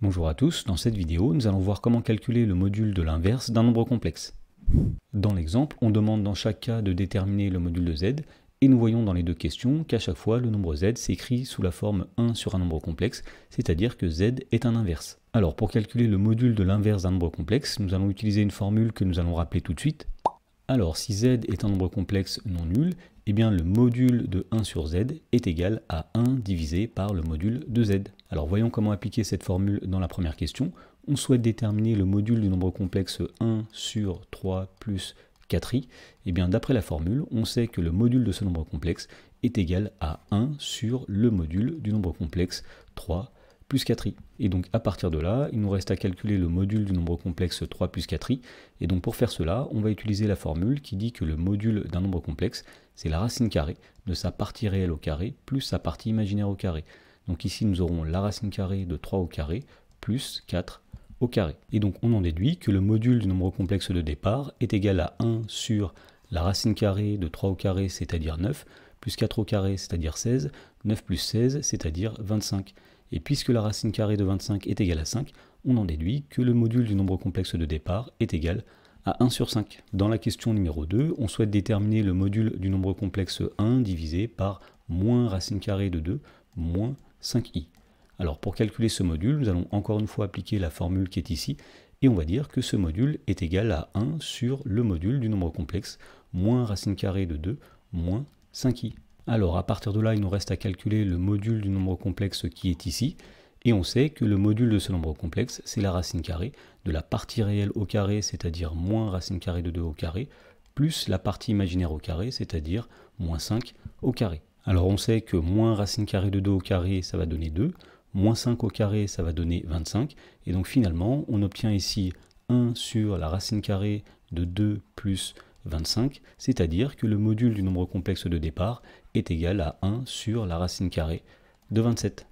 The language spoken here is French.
Bonjour à tous, dans cette vidéo, nous allons voir comment calculer le module de l'inverse d'un nombre complexe. Dans l'exemple, on demande dans chaque cas de déterminer le module de z, et nous voyons dans les deux questions qu'à chaque fois le nombre z s'écrit sous la forme 1 sur un nombre complexe, c'est-à-dire que z est un inverse. Alors pour calculer le module de l'inverse d'un nombre complexe, nous allons utiliser une formule que nous allons rappeler tout de suite. Alors si z est un nombre complexe non nul, eh bien le module de 1 sur z est égal à 1 divisé par le module de z. Alors voyons comment appliquer cette formule dans la première question. On souhaite déterminer le module du nombre complexe 1 sur 3 plus 4i. Eh bien d'après la formule, on sait que le module de ce nombre complexe est égal à 1 sur le module du nombre complexe 3 plus 4i. Et donc à partir de là, il nous reste à calculer le module du nombre complexe 3 plus 4i. Et donc pour faire cela, on va utiliser la formule qui dit que le module d'un nombre complexe, c'est la racine carrée de sa partie réelle au carré plus sa partie imaginaire au carré. Donc ici nous aurons la racine carrée de 3 au carré plus 4 au carré. Et donc on en déduit que le module du nombre complexe de départ est égal à 1 sur la racine carrée de 3 au carré, c'est-à-dire 9, plus 4 au carré, c'est-à-dire 16, 9 plus 16, c'est-à-dire 25. Et puisque la racine carrée de 25 est égale à 5, on en déduit que le module du nombre complexe de départ est égal à 1 sur 5. Dans la question numéro 2, on souhaite déterminer le module du nombre complexe 1 divisé par moins racine carrée de 2 moins 5i. Alors pour calculer ce module, nous allons encore une fois appliquer la formule qui est ici, et on va dire que ce module est égal à 1 sur le module du nombre complexe moins racine carrée de 2 moins 5i. Alors à partir de là, il nous reste à calculer le module du nombre complexe qui est ici, et on sait que le module de ce nombre complexe, c'est la racine carrée de la partie réelle au carré, c'est-à-dire moins racine carrée de 2 au carré, plus la partie imaginaire au carré, c'est-à-dire moins 5 au carré. Alors on sait que moins racine carrée de 2 au carré, ça va donner 2, moins 5 au carré, ça va donner 25, et donc finalement, on obtient ici 1 sur la racine carrée de 2 plus 25, c'est-à-dire que le module du nombre complexe de départ est égal à 1 sur la racine carrée de 27.